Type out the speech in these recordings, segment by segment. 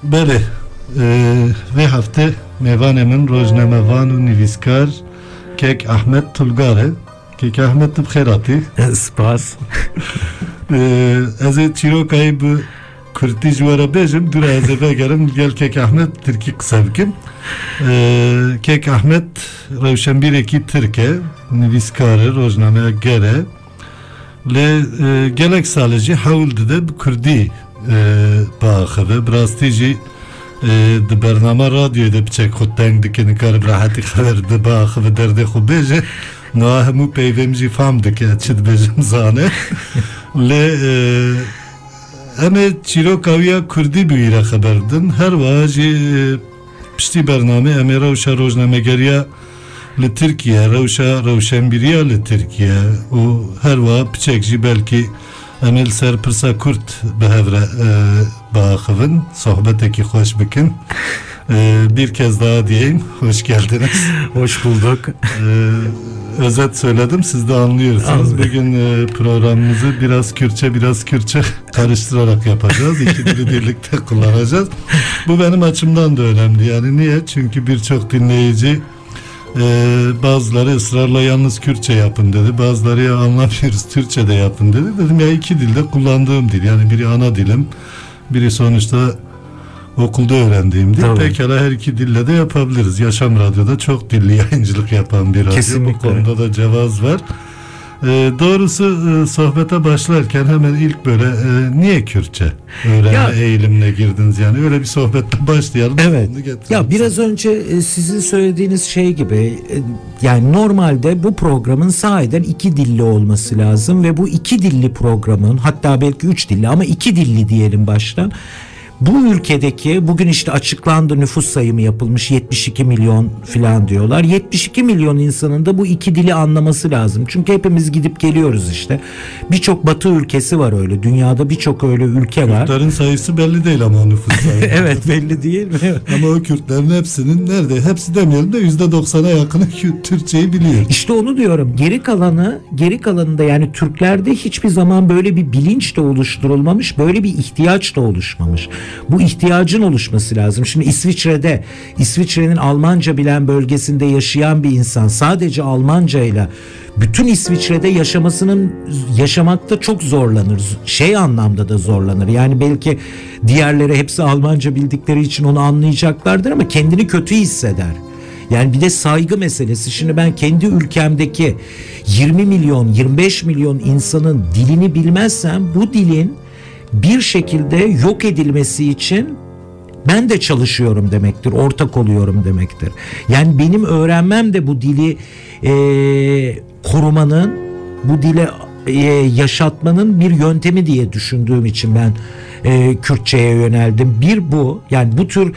بله ve hafta mevanemin rojnamevan nivîskar Kek Ahmet Tulgare Kek Ahmet bxerati spas ez ê çîrokayê bi Kurtî ji were bêjim dûra ez ê vegerim gel Kek Ahmet Tirkî qise bikim. Kek Ahmet rewşenbîrekî Tirk e, nivîskar e, rojnameya gere lê gelek salê jî hewl dide bi Kurdî biaxive bi rastî jî di bername radyoyê de biçek xwe teng dike nikare bi rahetî xeber di biaxive derdê xwe bêje niha hemû peyvêm jî fam dike çi dibêjim zane lê em ê çîrokawiya Kurdî bigîre xeber din her wiha jî piştî bername em ê rewşa rojnamegeriya li Tirkiye rewşa rewşenbîriya li Tirkiye û her wiha piçek jî belkî em ê li ser pirsa Kurt bi hevre biaxivin sohbetekî xweş bikin. Bir kez daha diyeyim, hoş geldiniz. Hoş bulduk. Özet söyledim, siz de anlıyorsunuz. Bugün programımızı biraz Kürtçe karıştırarak yapacağız. İki dili birlikte kullanacağız. Bu benim açımdan da önemli. Yani niye? Çünkü birçok dinleyici bazıları ısrarla yalnız Kürtçe yapın dedi. Bazıları ya anlamıyoruz Türkçe de yapın dedi. Dedim ya iki dilde kullandığım dil. Yani biri ana dilim, biri sonuçta okulda öğrendiğim dil. Tabii. Pekala her iki dille de yapabiliriz. Yaşam Radyo'da çok dilli yayıncılık yapan bir radyo. Kesinlikle. Bu konuda da cevaz var. Doğrusu sohbete başlarken hemen ilk böyle niye Kürtçe öğrenme eğilimine girdiniz, yani öyle bir sohbette başlayalım. Evet. Ya biraz önce sizin söylediğiniz şey gibi yani normalde bu programın sahiden iki dilli olması lazım ve bu iki dilli programın, hatta belki üç dilli ama iki dilli diyelim baştan. Bu ülkedeki bugün işte açıklandı, nüfus sayımı yapılmış, 72 milyon falan diyorlar. 72 milyon insanın da bu iki dili anlaması lazım. Çünkü hepimiz gidip geliyoruz işte. Birçok batı ülkesi var öyle. Dünyada birçok öyle ülke var. Kürtlerin sayısı belli değil ama o nüfus sayımı. Evet, belli değil mi? Ama o Kürtlerin hepsinin hepsi demeyelim de %90'a yakını Türkçeyi biliyor. İşte onu diyorum. Geri kalanında yani Türklerde hiçbir zaman böyle bir bilinç de oluşturulmamış, böyle bir ihtiyaç da oluşmamış. Bu ihtiyacın oluşması lazım. Şimdi İsviçre'nin Almanca bilen bölgesinde yaşayan bir insan sadece Almancayla bütün İsviçre'de yaşamakta çok zorlanır. Şey anlamda da zorlanır. Yani belki diğerleri hepsi Almanca bildikleri için onu anlayacaklardır ama kendini kötü hisseder. Yani bir de saygı meselesi. Şimdi ben kendi ülkemdeki 20 milyon, 25 milyon insanın dilini bilmezsem bu dilin bir şekilde yok edilmesi için ben de çalışıyorum demektir, ortak oluyorum demektir. Yani benim öğrenmem de bu dili korumanın, bu dili yaşatmanın bir yöntemi diye düşündüğüm için ben Kürtçe'ye yöneldim. Bir bu, yani bu tür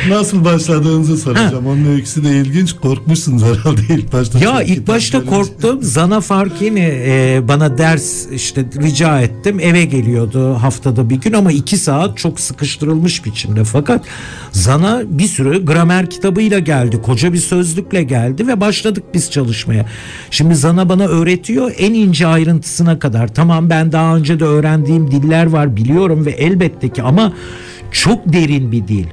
nasıl başladığınızı soracağım. Onun öyküsü de ilginç. Korkmuşsunuz herhalde ilk başta. Ya ilk başta korktum. Zana Farkini bana ders işte rica ettim. Eve geliyordu haftada bir gün ama 2 saat çok sıkıştırılmış biçimde. Fakat Zana bir sürü gramer kitabıyla geldi. Koca bir sözlükle geldi ve başladık biz çalışmaya. Şimdi Zana bana öğretiyor en ince ayrıntısına kadar. Tamam, ben daha önce de öğrendiğim diller var, biliyorum ve elbette ki ama çok derin bir dil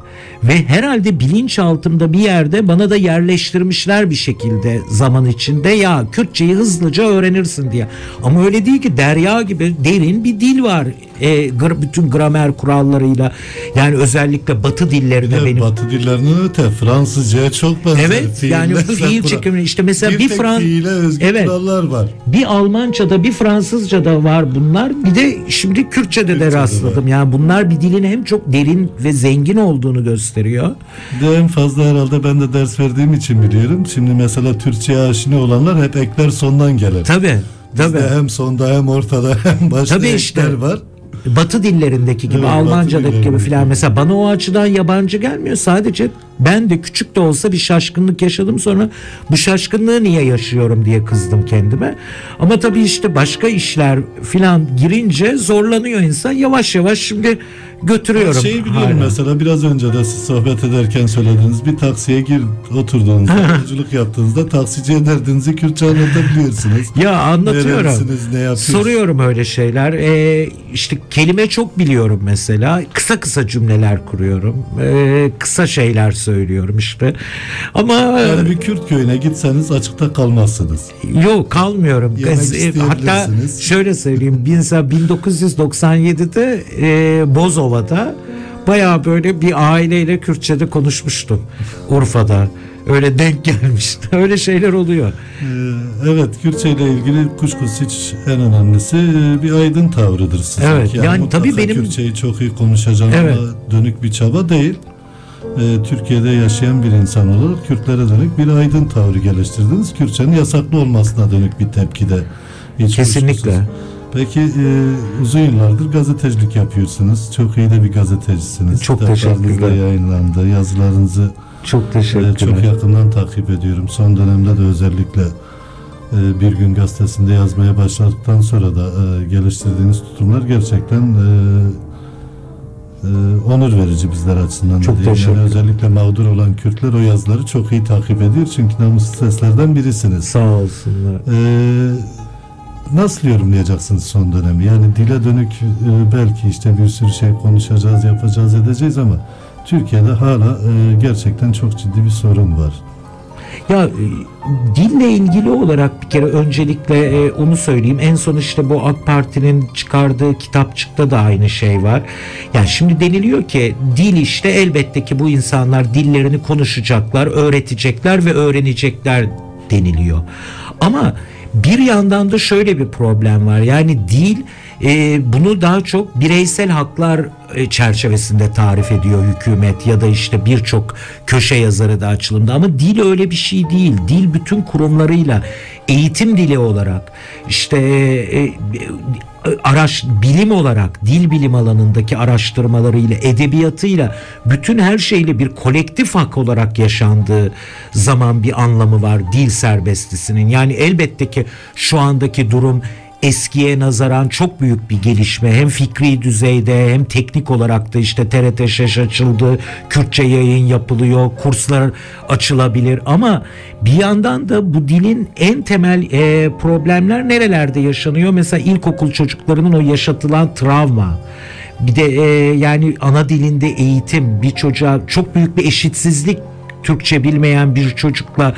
ve herhalde bilinçaltımda bir yerde bana da yerleştirmişler bir şekilde zaman içinde, ya Kürtçeyi hızlıca öğrenirsin diye. Ama öyle değil ki, derya gibi derin bir dil var. Bütün gramer kurallarıyla, yani özellikle Batı dillerine benim. Batı dillerinin öte Fransızcaya çok benzer. Evet, yani fiil çekimi işte mesela bir fiile özgü kurallar var. Bir Almanca'da bir Fransızca'da var bunlar. Bir de şimdi Kürtçe'de de rastladım. Yani bunlar bir dilin hem çok derin ve zengin olduğunu gösteriyor. De en fazla herhalde ben de ders verdiğim için biliyorum. Şimdi mesela Türkçe'ye aşina olanlar hep ekler sondan gelir. Tabii. Bizde hem sonda hem ortada hem başta ekler işte var. Batı dillerindeki gibi, evet, Almanca'daki gibi filan mesela bana o açıdan yabancı gelmiyor. Sadece Ben de küçük de olsa bir şaşkınlık yaşadım, sonra bu şaşkınlığı niye yaşıyorum diye kızdım kendime. Ama tabii işte başka işler filan girince zorlanıyor insan, yavaş yavaş şimdi götürüyorum. Şeyi biliyorum mesela, biraz önce de siz sohbet ederken söylediğiniz, bir taksiye oturduğunuzda, yolculuk yaptığınızda taksiciye derdinizi Kürtçe anlatabiliyorsunuz. Ya anlatıyorum. Nerelisiniz, ne yapıyorsunuz? Soruyorum öyle şeyler. İşte kelime çok biliyorum mesela. Kısa kısa cümleler kuruyorum. Kısa şeyler söylüyorum işte. Ama yani bir Kürt köyüne gitseniz açıkta kalmazsınız. Yok, kalmıyorum. Hatta şöyle söyleyeyim. 1997'de Bozova'da bayağı böyle bir aileyle Kürtçe'de konuşmuştum. Urfa'da. Öyle denk gelmişti. Öyle şeyler oluyor. Evet, Kürtçe ile ilgili kuşkusuz hiç en önemlisi bir aydın tavrıdır sizin. Evet, yani tabii benim Kürtçeyi çok iyi konuşacağım, evet, ama dönük bir çaba değil. Türkiye'de yaşayan bir insan olarak Kürtlere dönük bir aydın tavrı geliştirdiniz. Kürtçenin yasaklı olmasına dönük bir tepki de hiç kesinlikle. kuşkusuz. Peki uzun yıllardır gazetecilik yapıyorsunuz. Çok iyi de bir gazetecisiniz. Çok teşekkürler. Yayınlandı. Yazılarınızı çok teşekkürler. Çok yakından takip ediyorum. Son dönemde de özellikle Bir Gün Gazetesi'nde yazmaya başladıktan sonra da geliştirdiğiniz tutumlar gerçekten onur verici bizler açısından. Çok teşekkür. Yani özellikle mağdur olan Kürtler o yazıları çok iyi takip ediyor. Çünkü namuslu seslerden birisiniz. Sağ olsunlar. Nasıl yorumlayacaksınız son dönemi? Yani dile dönük belki işte bir sürü şey konuşacağız, yapacağız, edeceğiz ama Türkiye'de hala gerçekten çok ciddi bir sorun var. Ya dille ilgili olarak bir kere öncelikle onu söyleyeyim. En son işte bu AK Parti'nin çıkardığı kitapçıkta da aynı şey var. Yani şimdi deniliyor ki dil, işte elbette ki bu insanlar dillerini konuşacaklar, öğretecekler ve öğrenecekler deniliyor. Ama bir yandan da şöyle bir problem var. Yani dil bunu daha çok bireysel haklar çerçevesinde tarif ediyor hükümet ya da işte birçok köşe yazarı da açılımda, ama dil öyle bir şey değil. Dil bütün kurumlarıyla, eğitim dili olarak, işte bilim olarak, dil bilim alanındaki araştırmalarıyla, edebiyatıyla, bütün her şeyle bir kolektif hak olarak yaşandığı zaman bir anlamı var dil serbestisinin. Yani elbette ki şu andaki durum eskiye nazaran çok büyük bir gelişme. Hem fikri düzeyde hem teknik olarak da işte TRT Şeş açıldı, Kürtçe yayın yapılıyor, kurslar açılabilir, ama bir yandan da bu dilin en temel problemler nerelerde yaşanıyor? Mesela ilkokul çocuklarının o yaşatılan travma. Bir de yani ana dilinde eğitim, bir çocuğa çok büyük bir eşitsizlik. Türkçe bilmeyen bir çocukla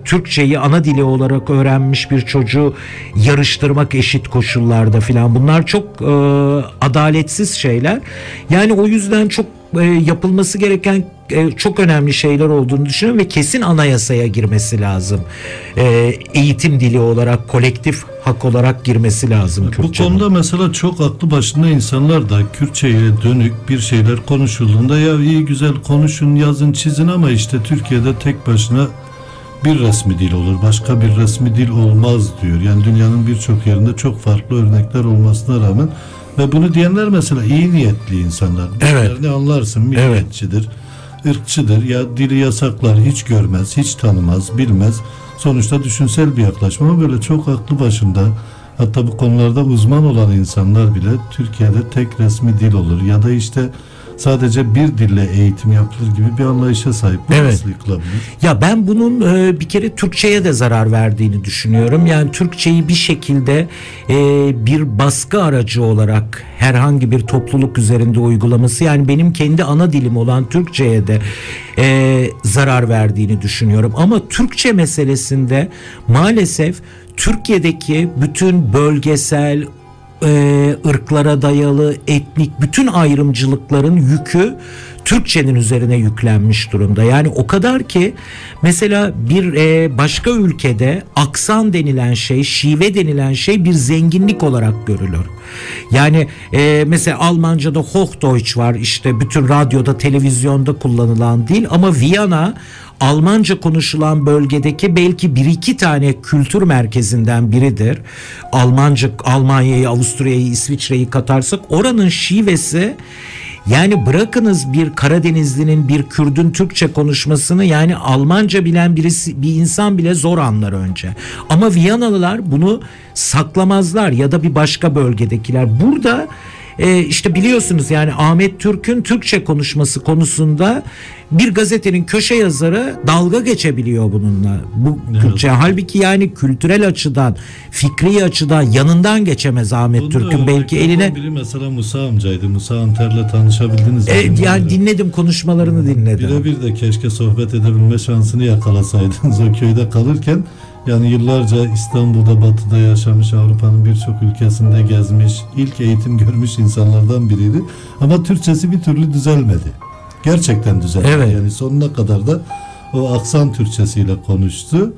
Türkçeyi ana dili olarak öğrenmiş bir çocuğu yarıştırmak eşit koşullarda filan, bunlar çok adaletsiz şeyler. Yani o yüzden çok yapılması gereken çok önemli şeyler olduğunu düşünüyorum ve kesin anayasaya girmesi lazım. Eğitim dili olarak, kolektif hak olarak girmesi lazım Kürtçenin. Bu konuda mesela çok aklı başında insanlar da Kürtçe'ye dönük bir şeyler konuşulduğunda ya iyi güzel konuşun, yazın, çizin ama işte Türkiye'de tek başına bir resmi dil olur, başka bir resmi dil olmaz diyor. Yani dünyanın birçok yerinde çok farklı örnekler olmasına rağmen ve bunu diyenler mesela iyi niyetli insanlar. Evet. Ne anlarsın, milliyetçidir, ırkçıdır, ya dili yasaklar, hiç görmez, hiç tanımaz, bilmez. Sonuçta düşünsel bir yaklaşım ama böyle çok aklı başında, hatta bu konularda uzman olan insanlar bile Türkiye'de tek resmi dil olur ya da işte sadece bir dille eğitim yapılır gibi bir anlayışa sahip. Bu evet. nasıl yıkılabilir? Ya ben bunun bir kere Türkçe'ye de zarar verdiğini düşünüyorum. Yani Türkçeyi bir şekilde bir baskı aracı olarak herhangi bir topluluk üzerinde uygulaması, yani benim kendi ana dilim olan Türkçe'ye de zarar verdiğini düşünüyorum. Ama Türkçe meselesinde maalesef Türkiye'deki bütün bölgesel, ırklara dayalı, etnik bütün ayrımcılıkların yükü Türkçenin üzerine yüklenmiş durumda. Yani o kadar ki mesela bir başka ülkede aksan denilen şey, şive denilen şey bir zenginlik olarak görülür. Yani mesela Almanca'da Hochdeutsch var, işte bütün radyoda, televizyonda kullanılan dil, ama Viyana Almanca konuşulan bölgedeki belki bir iki tane kültür merkezinden biridir. Almanya'yı, Avusturya'yı, İsviçre'yi katarsak oranın şivesi Yani bırakınız bir Karadenizlinin, bir Kürdün Türkçe konuşmasını, yani Almanca bilen bir insan bile zor anlar önce. Ama Viyanalılar bunu saklamazlar ya da bir başka bölgedekiler. Burada işte biliyorsunuz yani Ahmet Türk'ün Türkçe konuşması konusunda bir gazetenin köşe yazarı dalga geçebiliyor bununla. Bu Türkçe. Halbuki yani kültürel açıdan, fikri açıdan yanından geçemez Ahmet Türk'ün. Belki eline biri mesela Musa amcaydı. Musa Anter'le tanışabildiniz mi? Yani dinledim, konuşmalarını dinledim. Birebir de keşke sohbet edebilme şansını yakalasaydınız o köyde kalırken. Yani yıllarca İstanbul'da, Batı'da yaşamış, Avrupa'nın birçok ülkesinde gezmiş, ilk eğitim görmüş insanlardan biriydi. Ama Türkçesi bir türlü düzelmedi. Gerçekten düzelmedi. Evet. Yani sonuna kadar da o aksan Türkçesiyle konuştu.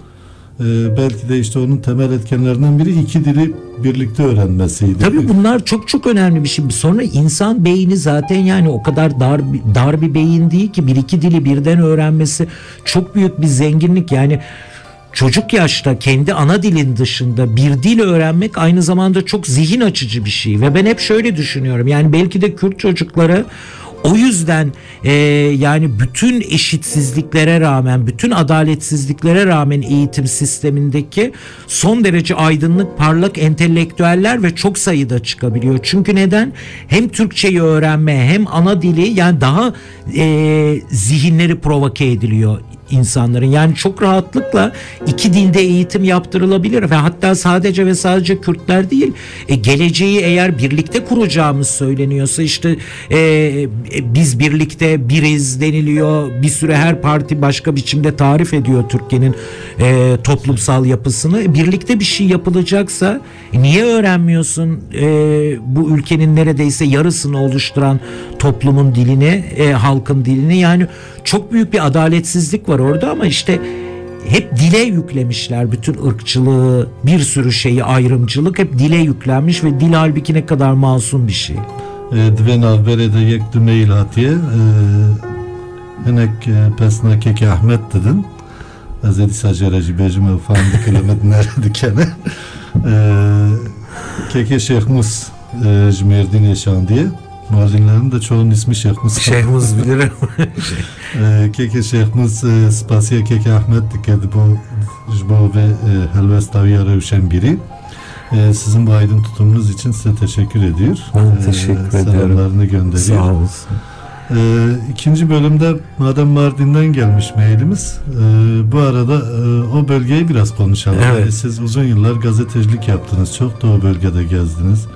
Belki de işte onun temel etkenlerinden biri iki dili birlikte öğrenmesiydi. Tabii bunlar çok çok önemli bir şey. Sonra insan beyni zaten yani o kadar dar bir beyin değil ki bir iki dili birden öğrenmesi çok büyük bir zenginlik. Yani çocuk yaşta kendi ana dilin dışında bir dil öğrenmek aynı zamanda çok zihin açıcı bir şey. Ve ben hep şöyle düşünüyorum. Yani belki de Kürt çocukları o yüzden yani bütün eşitsizliklere rağmen, bütün adaletsizliklere rağmen eğitim sistemindeki son derece aydınlık, parlak entelektüeller ve çok sayıda çıkabiliyor. Çünkü neden? Hem Türkçeyi öğrenme hem ana dili, yani daha zihinleri provoke ediliyor insanların. Yani çok rahatlıkla iki dilde eğitim yaptırılabilir ve hatta sadece ve sadece Kürtler değil, geleceği eğer birlikte kuracağımız söyleniyorsa işte biz birlikte biriz deniliyor. Bir süre her parti başka biçimde tarif ediyor Türkiye'nin toplumsal yapısını. Birlikte bir şey yapılacaksa niye öğrenmiyorsun bu ülkenin neredeyse yarısını oluşturan toplumun dilini, halkın dilini? Yani çok büyük bir adaletsizlik var orada ama işte hep dile yüklemişler bütün ırkçılığı, bir sürü şeyi, ayrımcılık hep dile yüklenmiş ve dil halbuki ne kadar masum bir şey. Dve navbere de yek dümeil hatiye henek pesna keke Ahmet dedin. Azedi sacereci becime ufandı kelimet nerede kene. Keke Şeyh Mus Jmerdin yaşan diye. Mardinlerin de çoğunun ismi Şeyh Mus. Şeyh Mus bilirim. Keke Şeyh Mus spasiye keke Ahmet dikedi bu jbo ve helvestaviya revşen biri. Sizin bu aydın tutumunuz için size teşekkür ediyor. Ben teşekkür ediyorum. Selamlarını gönderiyor. Sağ olsun. İkinci bölümde madem Mardin'den gelmiş mailimiz, bu arada o bölgeyi biraz konuşalım. Evet. Yani siz uzun yıllar gazetecilik yaptınız. Çok da o bölgede gezdiniz.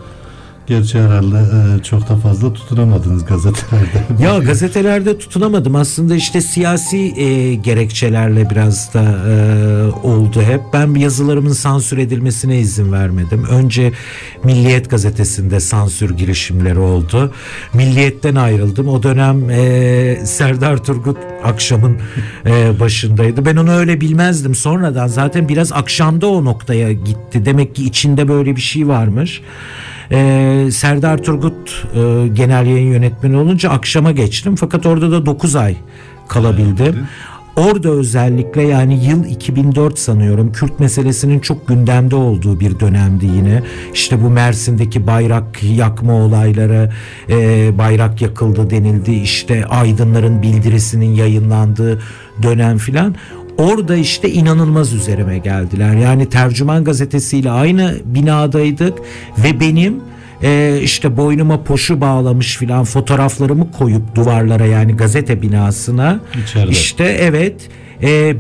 Gerçi herhalde çok da fazla tutunamadınız gazetelerde. Ya gazetelerde tutunamadım. Aslında işte siyasi gerekçelerle biraz da oldu hep. Ben yazılarımın sansür edilmesine izin vermedim. Önce Milliyet gazetesinde sansür girişimleri oldu. Milliyet'ten ayrıldım. O dönem Serdar Turgut Akşam'ın başındaydı. Ben onu öyle bilmezdim. Sonradan zaten biraz Akşam'da o noktaya gitti. Demek ki içinde böyle bir şey varmış. Serdar Turgut genel yayın yönetmeni olunca Akşam'a geçtim. Fakat orada da 9 ay kalabildim. Orada özellikle yani yıl 2004 sanıyorum, Kürt meselesinin çok gündemde olduğu bir dönemdi yine. İşte bu Mersin'deki bayrak yakma olayları, bayrak yakıldı denildi. İşte aydınların bildirisinin yayınlandığı dönem filan. Orada işte inanılmaz üzerime geldiler. Yani Tercüman gazetesiyle aynı binadaydık ve benim işte boynuma poşu bağlamış filan fotoğraflarımı koyup duvarlara, yani gazete binasına. İçeride. İşte evet,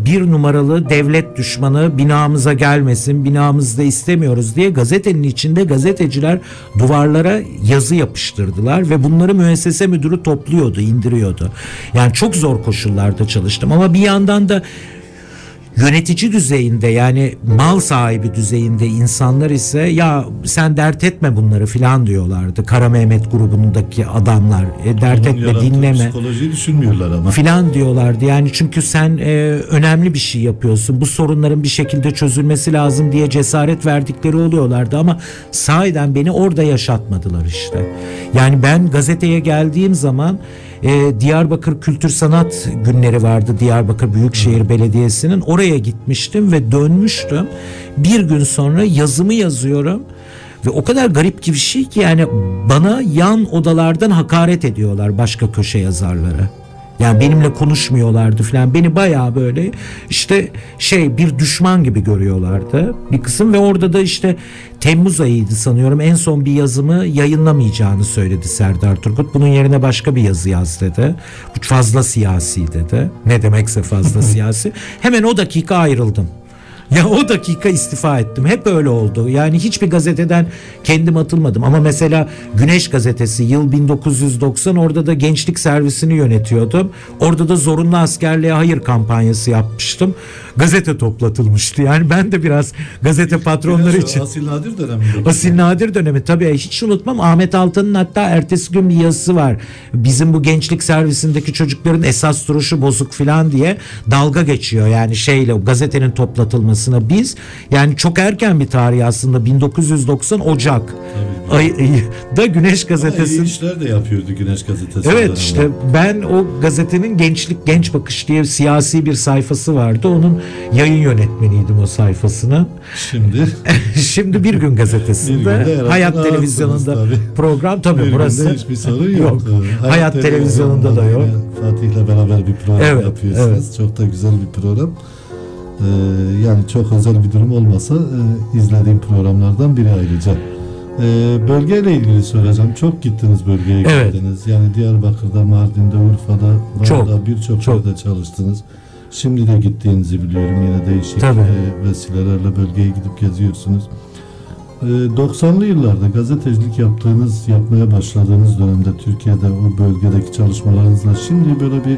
bir numaralı devlet düşmanı binamıza gelmesin, binamızda istemiyoruz diye gazetenin içinde gazeteciler duvarlara yazı yapıştırdılar ve bunları müessese müdürü topluyordu, indiriyordu. Yani çok zor koşullarda çalıştım ama bir yandan da yönetici düzeyinde, yani mal sahibi düzeyinde insanlar ise ya sen dert etme bunları filan diyorlardı. Kara Mehmet grubundaki adamlar dert etme, dinleme. Psikolojiyi düşünmüyorlar ama. Filan diyorlardı. Yani çünkü sen önemli bir şey yapıyorsun. Bu sorunların bir şekilde çözülmesi lazım diye cesaret verdikleri oluyorlardı ama sahiden beni orada yaşatmadılar işte. Yani ben gazeteye geldiğim zaman Diyarbakır Kültür Sanat Günleri vardı, Diyarbakır Büyükşehir Belediyesi'nin. Oraya gitmiştim ve dönmüştüm. Bir gün sonra yazımı yazıyorum Ve o kadar garip ki bir şey ki yani bana yan odalardan hakaret ediyorlar başka köşe yazarları. Yani benimle konuşmuyorlardı falan. Beni bayağı böyle işte bir düşman gibi görüyorlardı bir kısım ve orada da işte Temmuz ayıydı sanıyorum. En son bir yazımı yayınlamayacağını söyledi Serdar Turgut. Bunun yerine başka bir yazı yaz dedi. Bu fazla siyasi dedi. Ne demekse fazla siyasi. Hemen o dakika ayrıldım. Ya o dakika istifa ettim. Hep öyle oldu. Yani hiçbir gazeteden kendim atılmadım. Ama mesela Güneş Gazetesi yıl 1990, orada da gençlik servisini yönetiyordum. Orada da zorunlu askerliğe hayır kampanyası yapmıştım. Gazete toplatılmıştı. Yani ben de biraz gazete patronları için. Asil Nadir dönemi. Asil Nadir dönemi tabii, hiç unutmam. Ahmet Altan'ın hatta ertesi gün bir yazısı var. Bizim bu gençlik servisindeki çocukların esas duruşu bozuk filan diye dalga geçiyor. Yani o gazetenin toplatılmasına biz yani çok erken bir tarih aslında, 1990 Ocak da Güneş Gazetesi. İyi işler de yapıyordu Güneş Gazetesi. Evet, işte ben o gazetenin Genç Bakış diye siyasi bir sayfası vardı. Onun yayın yönetmeniydim o sayfasına. Şimdi Bir Gün Gazetesi'nde Hayat Televizyonunda program tabii burası. Hiçbir sorun yok. Hayat Televizyonunda da yok. Fatih'le beraber bir program yapıyorsunuz. Evet. Çok da güzel bir program. Yani çok özel bir durum olmasa izlediğim programlardan biri ayrıca. Bölgeyle ilgili soracağım. Çok gittiniz bölgeye, gittiniz. Yani Diyarbakır'da, Mardin'de, Urfa'da birçok yerde çalıştınız. Şimdi de gittiğinizi biliyorum. Yine değişik vesilelerle bölgeye gidip geziyorsunuz. 90'lı yıllarda gazetecilik yapmaya başladığınız dönemde Türkiye'de o bölgedeki çalışmalarınızla şimdi böyle bir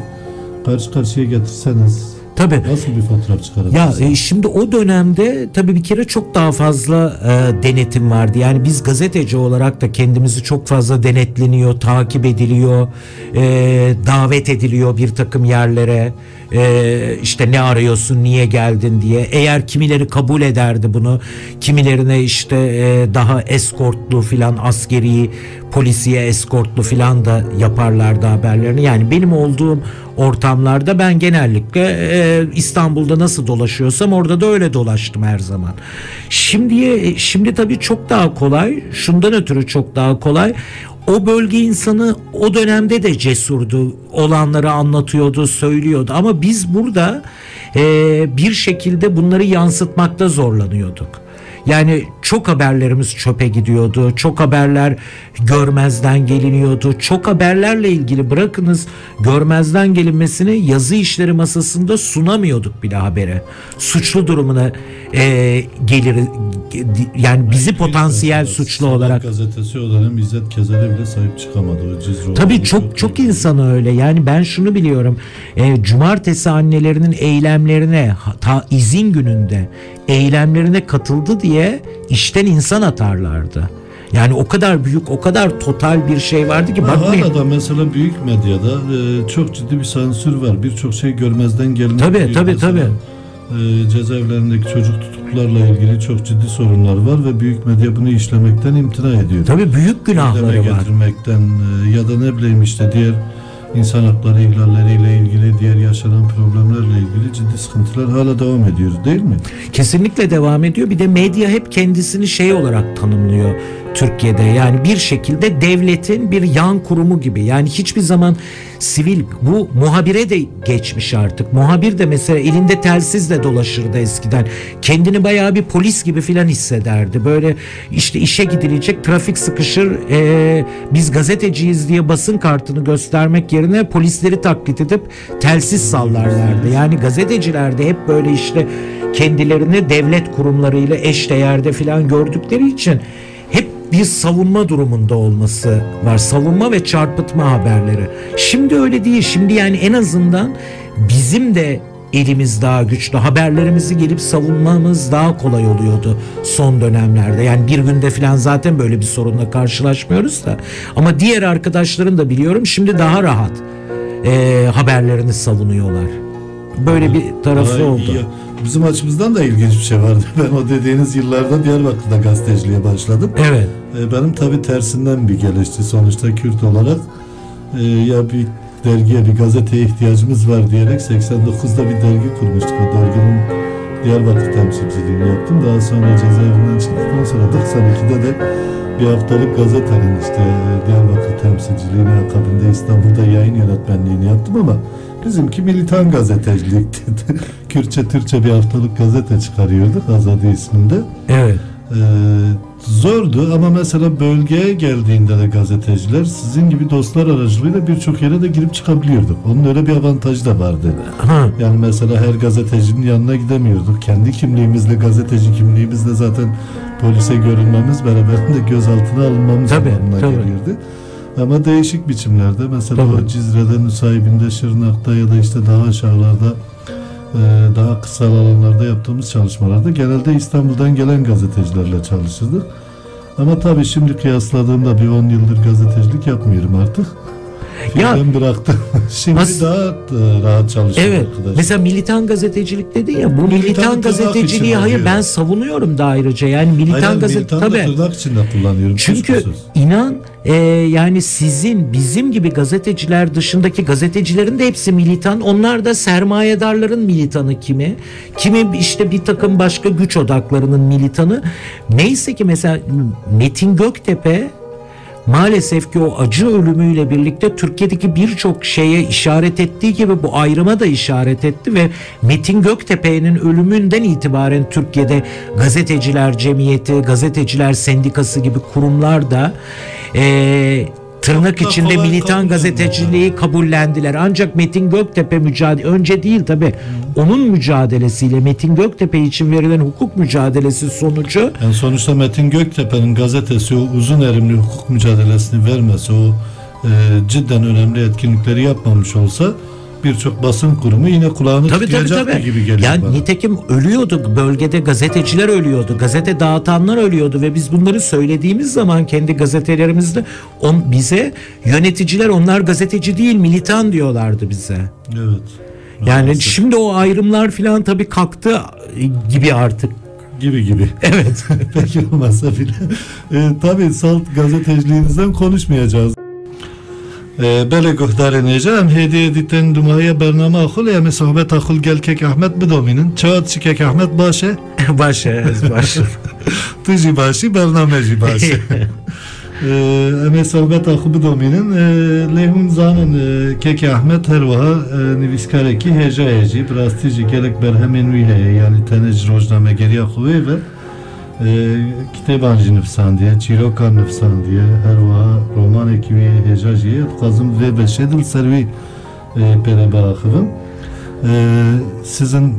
karşı karşıya getirseniz tabii. Nasıl bir fotoğraf çıkarabilirsiniz? Ya şimdi o dönemde tabii bir kere çok daha fazla denetim vardı. Yani biz gazeteci olarak da kendimizi çok fazla denetleniyor, takip ediliyor, davet ediliyor bir takım yerlere. İşte ne arıyorsun, niye geldin diye. Eğer kimileri kabul ederdi bunu, kimilerine daha eskortlu filan, askeri polisiye eskortlu filan da yaparlardı haberlerini. Yani benim olduğum ortamlarda ben genellikle İstanbul'da nasıl dolaşıyorsam orada da öyle dolaştım her zaman. Şimdi tabii çok daha kolay. Şundan ötürü çok daha kolay. O bölge insanı o dönemde de cesurdu. Olanları anlatıyordu, söylüyordu. Ama biz burada bir şekilde bunları yansıtmakta zorlanıyorduk. Yani çok haberlerimiz çöpe gidiyordu. Çok haberler görmezden geliniyordu. Çok haberlerle ilgili bırakınız görmezden gelinmesini, yazı işleri masasında sunamıyorduk bile habere. Suçlu durumuna gelir, yani bizi potansiyel suçlu olarak. Gazetesi o dönem İzzet Kezel'e bile sahip çıkamadı. Tabii çok insanı öyle. Yani ben şunu biliyorum. Cumartesi annelerinin eylemlerine, izin gününde eylemlerine katıldı diye işten insan atarlardı. Yani o kadar büyük, o kadar total bir şey vardı ki bakmayın. Hala da mesela büyük medyada çok ciddi bir sansür var. Birçok şey görmezden geliniyor. Tabii. Cezaevlerindeki çocuk tutuklarla ilgili çok ciddi sorunlar var ve büyük medya bunu işlemekten imtina ediyor. Tabii büyük günahları var. Getirmekten ya da ne bileyim diğer insan hakları ihlalleriyle ilgili, diğer yaşanan problemlerle ilgili ciddi sıkıntılar hala devam ediyor, değil mi? Kesinlikle devam ediyor. Bir de medya hep kendisini olarak tanımlıyor Türkiye'de. Yani bir şekilde devletin bir yan kurumu gibi. Yani hiçbir zaman sivil, bu muhabire de geçmiş artık. Muhabir de mesela elinde telsizle dolaşırdı eskiden. Kendini bayağı bir polis gibi filan hissederdi. Böyle işe gidilecek, trafik sıkışır, biz gazeteciyiz diye basın kartını göstermek yerine polisleri taklit edip telsiz sallarlardı. Yani gazeteciler de hep böyle kendilerini devlet kurumlarıyla eşdeğerde filan gördükleri için hep bir savunma durumunda olması var. Savunma ve çarpıtma haberleri. Şimdi öyle değil. Şimdi yani en azından bizim de elimiz daha güçlü. Haberlerimizi gelip savunmamız daha kolay oluyordu son dönemlerde. Yani Bir Günde falan zaten böyle bir sorunla karşılaşmıyoruz da. Ama diğer arkadaşların da biliyorum şimdi daha rahat haberlerini savunuyorlar. Böyle bir tarafı oldu. Bizim açımızdan da ilginç bir şey vardı. Ben o dediğiniz yıllarda Diyarbakır'da gazeteciliğe başladım. Evet. Benim tabii tersinden bir gelişti. Sonuçta Kürt olarak ya bir dergiye, bir gazeteye ihtiyacımız var diyerek 89'da bir dergi kurmuştuk. O derginin Diyarbakır temsilciliğini yaptım. Daha sonra cezaevinden çıktıktan sonra 92'de de bir haftalık gazetenin işte Diyarbakır temsilciliğini, akabinde İstanbul'da yayın yönetmenliğini yaptım ama bizimki militan gazetecilikti. Kürtçe, Türkçe bir haftalık gazete çıkarıyorduk Azadi isminde. Evet. Zordu ama mesela bölgeye geldiğinde de gazeteciler sizin gibi dostlar aracılığıyla birçok yere de girip çıkabiliyorduk. Onun öyle bir avantajı da vardı. Ha. Yani mesela her gazetecinin yanına gidemiyorduk. Kendi kimliğimizle, gazeteci kimliğimizle zaten polise görünmemiz beraberinde gözaltına alınmamız anlamına geliyordu. Ama değişik biçimlerde mesela o Cizre'de, Nusaybin'de, Şırnak'ta ya da işte daha aşağılarda daha kısa alanlarda yaptığımız çalışmalarda genelde İstanbul'dan gelen gazetecilerle çalışırdık. Ama tabii şimdi kıyasladığımda bir 10 yıldır gazetecilik yapmıyorum artık. Ben bıraktım. Şimdi daha rahat çalışıyorum arkadaşlar. Mesela militan gazetecilik dedin ya, bu militan gazeteciliği hayır ben savunuyorum da ayrıca. Yani militan gazetecilik tabii. Tırnak içinde kullanıyorum. Çünkü inan yani sizin bizim gibi gazeteciler dışındaki gazetecilerin de hepsi militan. Onlar da sermayedarların militanı kimi. Kimi işte bir takım başka güç odaklarının militanı. Neyse ki mesela Metin Göktepe maalesef ki o acı ölümüyle birlikte Türkiye'deki birçok şeye işaret ettiği gibi bu ayrıma da işaret etti ve Metin Göktepe'nin ölümünden itibaren Türkiye'de gazeteciler cemiyeti, gazeteciler sendikası gibi kurumlar da tırnak içinde militan gazeteciliği kabullendiler. Ancak Metin Göktepe önce değil tabii. Onun mücadelesiyle Metin Göktepe için verilen hukuk mücadelesi sonucu. Yani sonuçta Metin Göktepe'nin gazetesi o uzun erimli hukuk mücadelesini vermesi, o cidden önemli etkinlikleri yapmamış olsa birçok basın kurumu yine kulağını tıkayacaktı gibi geliyor yani bana. Nitekim ölüyordu. Bölgede gazeteciler ölüyordu. Gazete dağıtanlar ölüyordu ve biz bunları söylediğimiz zaman kendi gazetelerimizde bize yöneticiler onlar gazeteci değil militan diyorlardı bize. Evet. Yani maalesef. Şimdi o ayrımlar falan tabii kalktı gibi artık. Gibi. Evet. Peki olmazsa bile. Tabii salt gazeteciliğinizden konuşmayacağız. Bele guhdarı necam hediye editen dumaya bernama akul ya sohbet akul gel kek Ahmet bidominin çağat çikek Ahmet başı başı tuji başı bernameci başı eme sohbet akul bidominin lehun zanın kek Ahmet her vaha niviskareki heja heci prastici gelek berhemen vihe yani tenec rojname geriye kuvve ve kitabancı nüfsandiye, çirokan nüfsandiye, her vaha roman ekibi hecaciye, kazım ve beşedil servi perebe akıvım. Sizin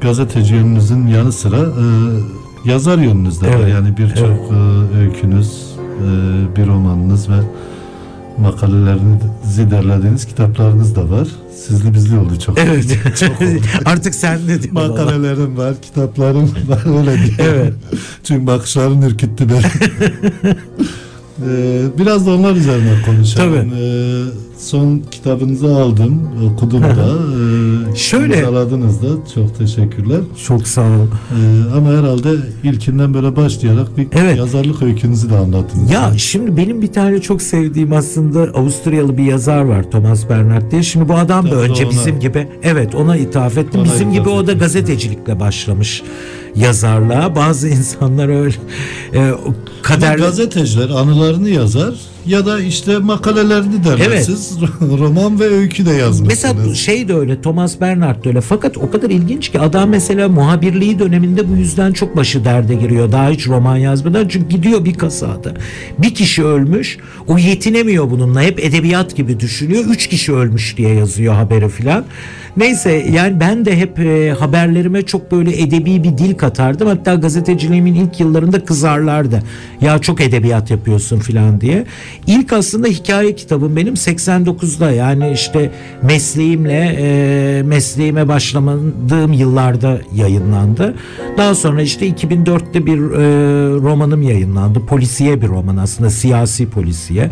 gazeteci yönünüzün yanı sıra yazar yönünüz de var. Yani birçok öykünüz, bir romanınız ve makalelerinizi derlediğiniz kitaplarınız da var. Sizli bizli oldu çok. Evet. Çok oldu. Artık sen ne diyorsun? Makalelerim var, kitaplarım var öyle diye. Evet. Çünkü bakışların ürküttü beni. Biraz da onlar üzerine konuşalım. Son kitabınızı aldım, okudum da. Şöyle. İmzaladınız da. Çok teşekkürler. Çok sağ ol. Ama herhalde ilkinden böyle başlayarak bir yazarlık öykünüzü de anlattınız. Ya şimdi benim bir tane çok sevdiğim aslında Avusturyalı bir yazar var, Thomas Bernhard diye. Şimdi bu adam da önce bizim gibi ona ithaf ettim. Bizim gibi o da gazetecilikle başlamış yazarlığa. Bazı insanlar öyle kader gazeteciler anılarını yazar ya da işte makalelerini derler. Siz roman ve öykü de yazmışsınız. Mesela de öyle, Thomas Bernhard da öyle. Fakat o kadar ilginç ki adam mesela muhabirliği döneminde bu yüzden çok başı derde giriyor. Daha hiç roman yazmadan. Çünkü gidiyor bir kasada. Bir kişi ölmüş. O yetinemiyor bununla. Hep edebiyat gibi düşünüyor. 3 kişi ölmüş diye yazıyor haberi filan. Neyse yani ben de hep haberlerime çok böyle edebi bir dil katardım. Hatta gazeteciliğimin ilk yıllarında kızarlardı. Ya çok edebiyat yapıyorsun filan diye. İlk aslında hikaye kitabım benim 89'da, yani işte mesleğime başlamadığım yıllarda yayınlandı. Daha sonra işte 2004'te bir romanım yayınlandı. Polisiye bir roman, aslında siyasi polisiye.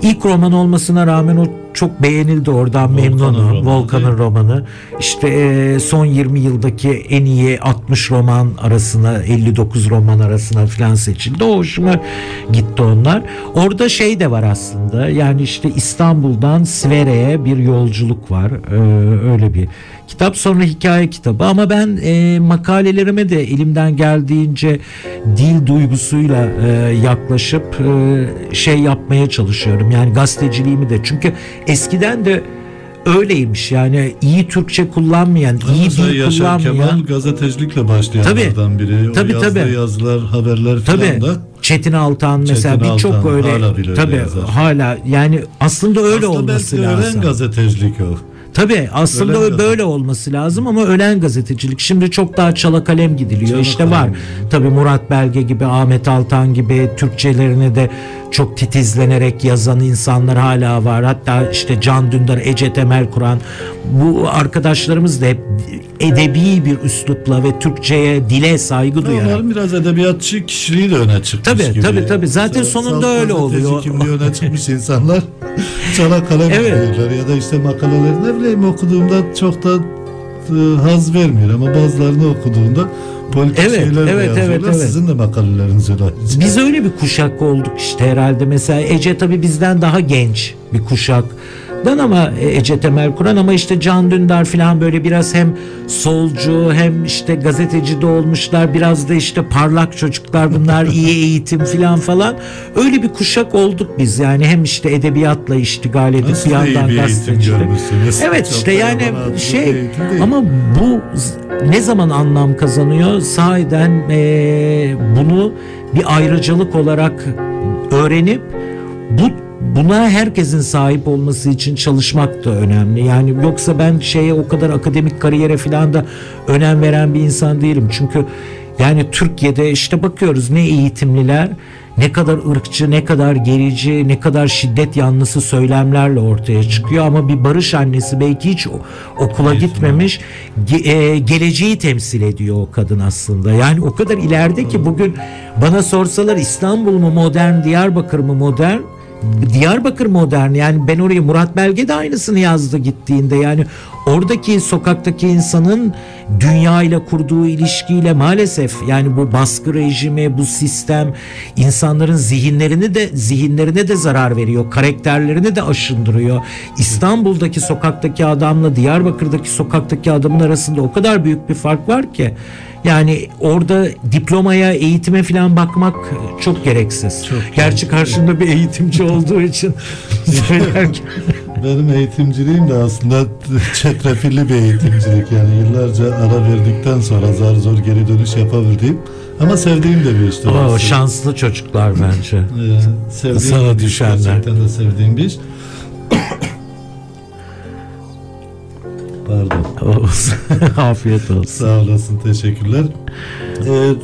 İlk roman olmasına rağmen o çok beğenildi, oradan memnunum. Volkan'ın romanı. İşte son 20 yıldaki en iyi 60 roman arasına, 59 roman arasına falan seçildi. O hoşuma gitti onlar. Orada de var aslında. Yani işte İstanbul'dan Sivere'ye bir yolculuk var. Öyle bir kitap, sonra hikaye kitabı. Ama ben makalelerime de elimden geldiğince dil duygusuyla yaklaşıp şey yapmaya çalışıyorum. Yani gazeteciliğimi de, çünkü eskiden de öyleymiş yani, iyi Türkçe kullanmayan, iyi dil Yaşar kullanmayan. Kemal gazetecilikle başlayanlardan biri. O yazdığı yazılar, haberler falan da. Çetin Altan mesela, birçok öyle. Tabii hala yani aslında öyle olması lazım. Ölen gazetecilik o. Tabii aslında böyle olması lazım ama ölen gazetecilik. Şimdi çok daha çala kalem gidiliyor. İşte var. Tabii Murat Belge gibi, Ahmet Altan gibi Türkçelerini de çok titizlenerek yazan insanlar hala var. Hatta işte Can Dündar, Ece Temel Kur'an, bu arkadaşlarımız da hep edebi bir üslupla ve Türkçeye, dile saygı duyarak. Onların biraz edebiyatçı kişiliği de öne çıkmış gibi. Tabii. Zaten sonunda öyle oluyor. Kimliği öne çıkmış insanlar çala kalem gidiyorlar ya da işte makaleleri ne bileyim okuduğumda çok da haz vermiyor ama bazılarını okuduğunda politik şeyler yazıyorlar. Sizin de makaleleriniz öyle. Biz öyle bir kuşak olduk işte herhalde. Mesela Ece tabii bizden daha genç bir kuşaktan ama Ece Temel Kur'an, ama işte Can Dündar falan böyle biraz hem solcu hem işte gazeteci de olmuşlar. Biraz da işte parlak çocuklar bunlar, iyi eğitim falan. Öyle bir kuşak olduk biz yani, hem işte edebiyatla iştigal edip bir yandan gazetecilik. Evet işte yani ama bu ne zaman anlam kazanıyor? Sahiden bunu bir ayrıcalık olarak öğrenip buna herkesin sahip olması için çalışmak da önemli. Yani yoksa ben o kadar akademik kariyere falan da önem veren bir insan değilim. Çünkü yani Türkiye'de işte bakıyoruz ne eğitimliler, ne kadar ırkçı, ne kadar gerici, ne kadar şiddet yanlısı söylemlerle ortaya çıkıyor. Ama bir barış annesi belki hiç okula gitmemiş, geleceği temsil ediyor o kadın aslında. Yani o kadar ileride ki bugün bana sorsalar İstanbul mu modern, Diyarbakır mı modern? Diyarbakır modern. Yani ben oraya, Murat Belge de aynısını yazdı gittiğinde. Yani oradaki sokaktaki insanın dünya ile kurduğu ilişkiyle maalesef yani bu baskı rejimi, bu sistem insanların zihinlerine de zarar veriyor. Karakterlerini de aşındırıyor. İstanbul'daki sokaktaki adamla Diyarbakır'daki sokaktaki adamın arasında o kadar büyük bir fark var ki. Yani orada diplomaya, eğitime falan bakmak çok gereksiz. Gerçi karşımda bir eğitimci olduğu için söylerken. Benim eğitimciliğim de aslında çetrefilli bir eğitimcilik. Yani yıllarca ara verdikten sonra zar zor geri dönüş yapabildiğim ama sevdiğim de bir işti. O şanslı çocuklar bence. Sana düşenler. Gerçekten de sevdiğim bir iş. Pardon. Afiyet olsun. Sağ olasın, teşekkürler.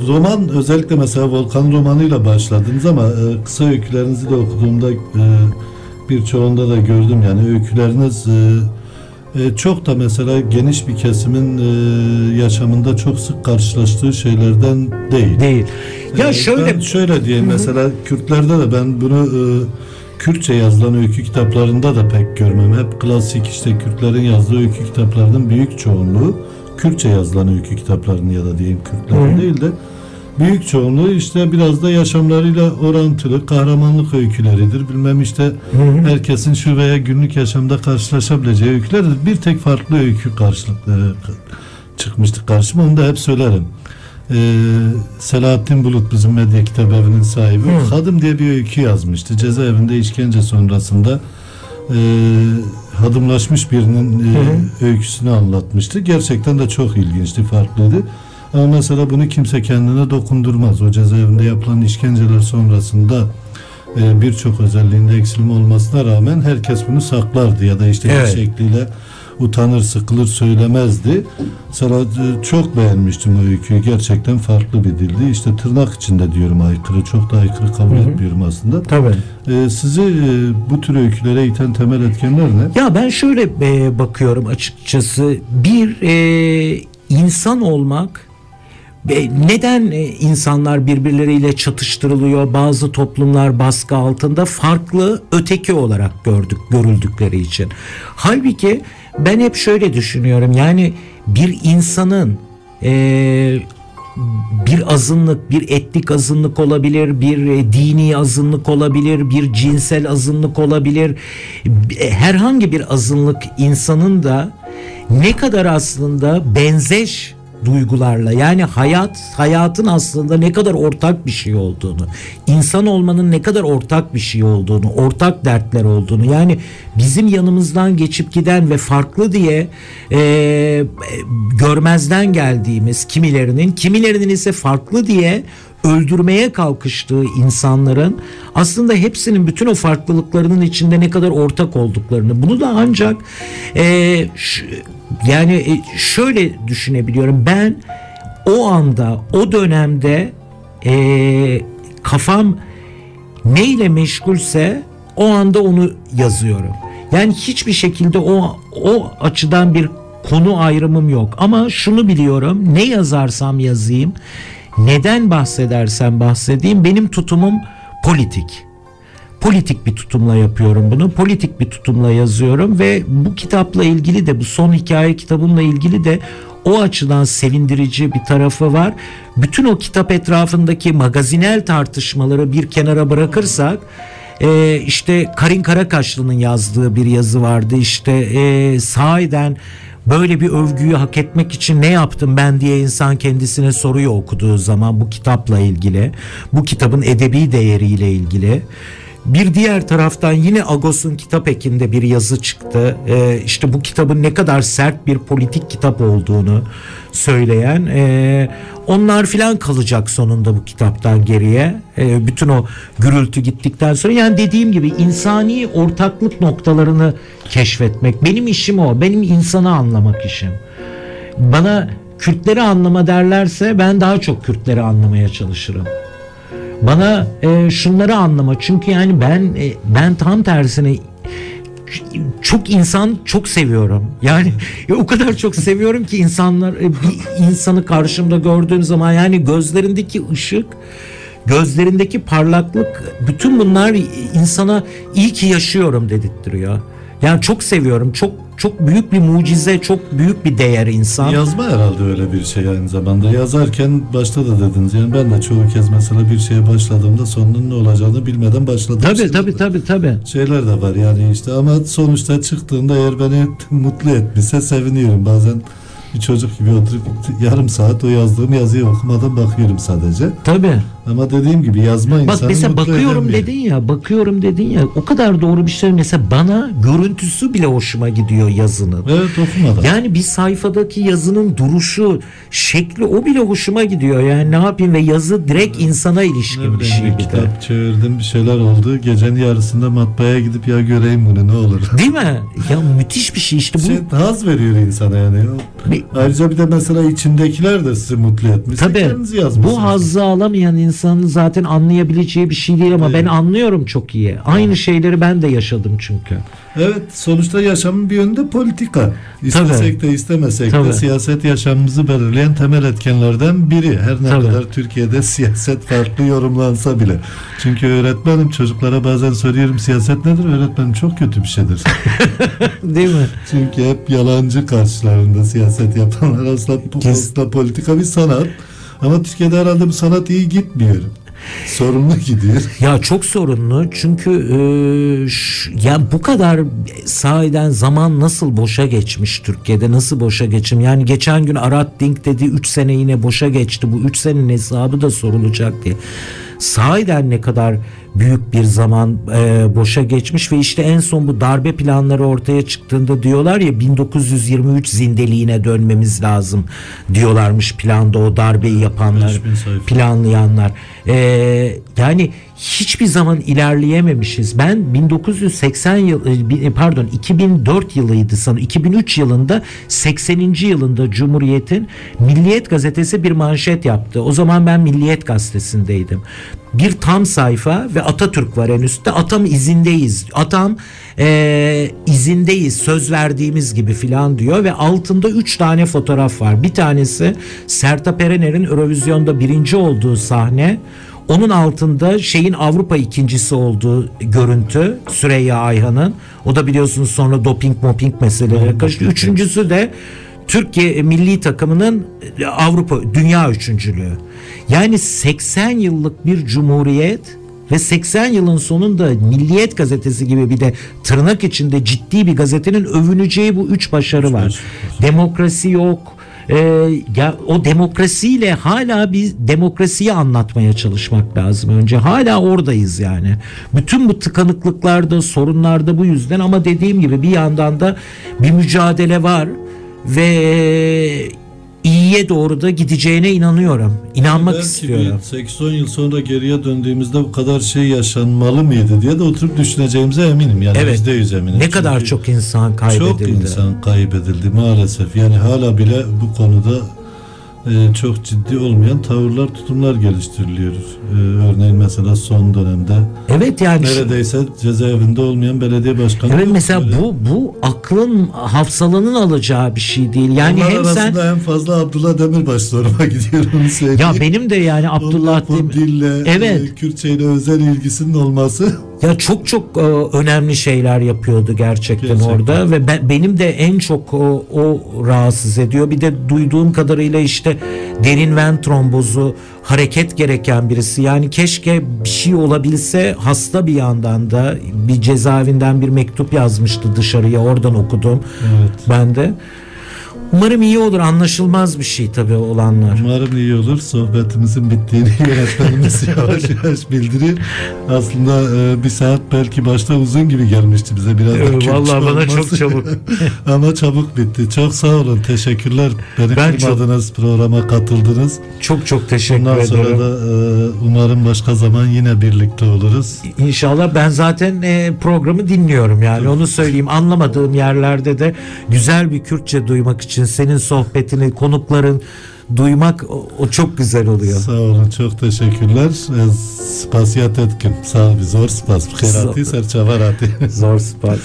Roman, özellikle mesela Volkan romanıyla başladınız ama kısa öykülerinizi de okuduğumda birçoğunda da gördüm. Yani öyküleriniz çok da mesela geniş bir kesimin yaşamında çok sık karşılaştığı şeylerden değil. Ya Ben şöyle diyeyim, mesela Kürtlerde de ben bunu Kürtçe yazılan öykü kitaplarında da pek görmem. Hep klasik işte Kürtlerin yazdığı öykü kitaplarının büyük çoğunluğu Kürtçe yazılan öykü kitaplarının ya da diyeyim Kürtlerin değil de büyük çoğunluğu işte biraz da yaşamlarıyla orantılı kahramanlık öyküleridir. Bilmem işte herkesin şu veya günlük yaşamda karşılaşabileceği öykülerdir. Bir tek farklı öykü çıkmıştı karşıma. Onu da hep söylerim. Selahattin Bulut, bizim medya kitap evinin sahibi, Hadım diye bir öykü yazmıştı. Cezaevinde işkence sonrasında hadımlaşmış birinin öyküsünü anlatmıştı. Gerçekten de çok ilginçti, farklıydı. Ama mesela bunu kimse kendine dokundurmaz. O cezaevinde yapılan işkenceler sonrasında birçok özelliğinde eksilme olmasına rağmen herkes bunu saklardı ya da işte bir şekliyle utanır, sıkılır, söylemezdi. Mesela çok beğenmiştim o öyküyü. Gerçekten farklı bir dildi. İşte tırnak içinde diyorum aykırı. Çok da aykırı kabul etmiyorum aslında. Tabii. Sizi bu tür öykülere iten temel etkenler ne? Ya ben şöyle bakıyorum açıkçası. Bir insan olmak, neden insanlar birbirleriyle çatıştırılıyor? Bazı toplumlar baskı altında farklı, öteki olarak görüldükleri için. Halbuki ben hep şöyle düşünüyorum. Yani bir insanın bir azınlık, bir etnik azınlık olabilir, bir dini azınlık olabilir, bir cinsel azınlık olabilir. Herhangi bir azınlık insanın da ne kadar aslında benzeş duygularla, yani hayatın aslında ne kadar ortak bir şey olduğunu, insan olmanın ne kadar ortak bir şey olduğunu, ortak dertler olduğunu, yani bizim yanımızdan geçip giden ve farklı diye görmezden geldiğimiz kimilerinin ise farklı diye öldürmeye kalkıştığı insanların aslında hepsinin bütün o farklılıklarının içinde ne kadar ortak olduklarını, bunu da ancak yani şöyle düşünebiliyorum. Ben o anda, o dönemde kafam neyle meşgulse o anda onu yazıyorum. Yani hiçbir şekilde o açıdan bir konu ayrımım yok. Ama şunu biliyorum, ne yazarsam yazayım, neden bahsedersem bahsedeyim, benim tutumum politik. Politik bir tutumla yapıyorum bunu. Politik bir tutumla yazıyorum ve bu kitapla ilgili de, bu son hikaye kitabımla ilgili de o açıdan sevindirici bir tarafı var. Bütün o kitap etrafındaki magazinel tartışmaları bir kenara bırakırsak, işte Karin Karakaşlı'nın yazdığı bir yazı vardı. İşte sahiden böyle bir övgüyü hak etmek için ne yaptım ben diye insan kendisine soruyor okuduğu zaman, bu kitapla ilgili, bu kitabın edebi değeriyle ilgili. Bir diğer taraftan yine Agos'un Kitap Eki'nde bir yazı çıktı. İşte bu kitabın ne kadar sert bir politik kitap olduğunu söyleyen, onlar filan kalacak sonunda bu kitaptan geriye. Bütün o gürültü gittikten sonra, yani dediğim gibi insani ortaklık noktalarını keşfetmek. Benim işim o. Benim insanı anlamak işim. Bana Kürtleri anlama derlerse ben daha çok Kürtleri anlamaya çalışırım. Bana şunları anlama, çünkü yani ben tam tersine çok çok seviyorum. Yani o kadar çok seviyorum ki bir insanı karşımda gördüğüm zaman, yani gözlerindeki ışık, gözlerindeki parlaklık, bütün bunlar insana iyi ki yaşıyorum dedirtiyor. Yani çok seviyorum. Çok büyük bir mucize, çok büyük bir değer insan. Yazma herhalde öyle bir şey aynı zamanda. Yazarken başta da dediniz. Yani ben de çoğu kez mesela bir şeye başladığımda sonunun ne olacağını bilmeden başladım. Tabii. Şeyler de var yani işte, ama sonuçta çıktığında eğer beni mutlu etmişse seviniyorum. Bazen bir çocuk gibi oturup yarım saat o yazdığım yazıyı okumadan bakıyorum sadece. Tabii. Ama dediğim gibi yazma insanı mesela mutlu bakıyorum edemiyor. dedin ya, o kadar doğru bir şey. Mesela bana görüntüsü bile hoşuma gidiyor yazının. Evet, okumadan. Yani bir sayfadaki yazının duruşu, şekli, o bile hoşuma gidiyor. Yani ne yapayım, ve yazı direkt insana ilişkin bir şey bir de. Kitap çevirdim, bir şeyler oldu. Gecenin yarısında matbaaya gidip ya göreyim bunu, ne olur. Değil mi? Ya müthiş bir şey işte bu. Haz veriyor insana yani. Ayrıca bir de mesela içindekiler de sizi mutlu etmiş. Tabii. Bu hazzı alamayan insanın zaten anlayabileceği bir şey değil, ama ben anlıyorum çok iyi. Aynı şeyleri ben de yaşadım çünkü. Evet, sonuçta yaşamın bir yönde politika. İstesek de istemesek de siyaset yaşamımızı belirleyen temel etkenlerden biri. Her ne kadar Türkiye'de siyaset farklı yorumlansa bile. Çünkü öğretmenim, çocuklara bazen soruyorum siyaset nedir? Öğretmenim çok kötü bir şeydir. Değil mi? Çünkü hep yalancı karşılarında siyaset yapanlar. Aslında politika bir sanat. Ama Türkiye'de herhalde bu sanat iyi gitmiyor. Sorunlu gidiyor. Ya çok sorunlu, çünkü ya bu kadar sahiden zaman nasıl boşa geçmiş Türkiye'de, nasıl boşa geçim. Yani geçen gün Arat Dink dedi 3 sene yine boşa geçti, bu 3 senenin hesabı da sorulacak diye. Sahiden ne kadar büyük bir zaman boşa geçmiş ve işte en son bu darbe planları ortaya çıktığında diyorlar ya, 1923 zindeliğine dönmemiz lazım diyorlarmış planda, o darbeyi yapanlar, planlayanlar. Yani hiçbir zaman ilerleyememişiz. Ben 2004 yılıydı sanırım, 2003 yılında 80. yılında Cumhuriyet'in Milliyet gazetesi bir manşet yaptı. O zaman ben Milliyet gazetesindeydim. Bir tam sayfa ve Atatürk var en üstte. Atam izindeyiz. Atam izindeyiz. Söz verdiğimiz gibi filan diyor ve altında 3 tane fotoğraf var. Bir tanesi Sertab Erener'in Eurovizyon'da 1. olduğu sahne. Onun altında Avrupa ikincisi olduğu görüntü, Süreyya Ayhan'ın. O da biliyorsunuz sonra doping meseleleri karıştı. Üçüncüsü de Türkiye milli takımının Avrupa dünya üçüncülüğü. Yani 80 yıllık bir cumhuriyet ve 80 yılın sonunda Milliyet gazetesi gibi bir de tırnak içinde ciddi bir gazetenin övüneceği bu 3 başarı var. Demokrasi yok. Ya o demokrasiyle hala bir demokrasiyi anlatmaya çalışmak lazım önce. Hala oradayız yani. Bütün bu tıkanıklıklarda, sorunlarda bu yüzden, ama dediğim gibi bir yandan da bir mücadele var ve iyiye doğru da gideceğine inanıyorum. İnanmak belki istiyorum. 8-10 yıl sonra geriye döndüğümüzde bu kadar şey yaşanmalı mıydı diye de oturup düşüneceğimize eminim. Yani Evet. %100 eminim. Ne kadar Çünkü çok insan kaybedildi. çok insan kaybedildi maalesef. Yani hala bile bu konuda çok ciddi olmayan tavırlar, tutumlar geliştiriliyor. Örneğin mesela son dönemde Evet yani neredeyse cezaevinde olmayan belediye başkanı. evet yok mesela böyle. bu aklın, hafsalanın alacağı bir şey değil. Yani Onlar hem sen arasında en fazla Abdullah Demirbaş soruma gidiyor, onu söyleyeyim. ya benim de yani Abdullah bu dille, evet. Kürtçeyle özel ilgisinin olması. Ya çok önemli şeyler yapıyordu gerçekten. Orada ve benim de en çok o rahatsız ediyor. Bir de duyduğum kadarıyla işte derin ven trombozu, hareket gereken birisi. Yani keşke bir şey olabilse. Hasta bir yandan da bir cezaevinden bir mektup yazmıştı dışarıya, oradan okudum. Evet. Ben de. Umarım iyi olur. Anlaşılmaz bir şey tabii olanlar. Umarım iyi olur. Sohbetimizin bittiğini yönetmenimiz yavaş yavaş bildirir. Aslında bir saat belki başta uzun gibi gelmişti bize. Biraz da Kürtçe vallahi bana olması. çok çabuk. Ama çabuk bitti. Çok sağ olun. Teşekkürler. Beni kırmadınız, programa katıldınız. Çok teşekkür Bundan ederim. sonra da umarım başka zaman yine birlikte oluruz. İnşallah. Ben zaten programı dinliyorum yani, onu söyleyeyim. Anlamadığım yerlerde de güzel bir Kürtçe duymak için senin sohbetini, konukların duymak o çok güzel oluyor. Sağ olun, çok teşekkürler. Spasiyat etkim. Sağ ol, zor spas. Khairati serçavarati. Zor spas.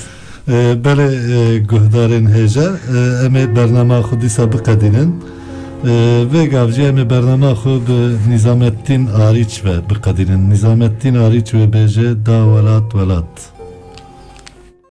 Bele guhdarin heja eme bernama xudi sabık edinin ve gavcı eme bernama xud Nizamettin Ariç ve bıkadinin Nizamettin Ariç ve beje da velat velat.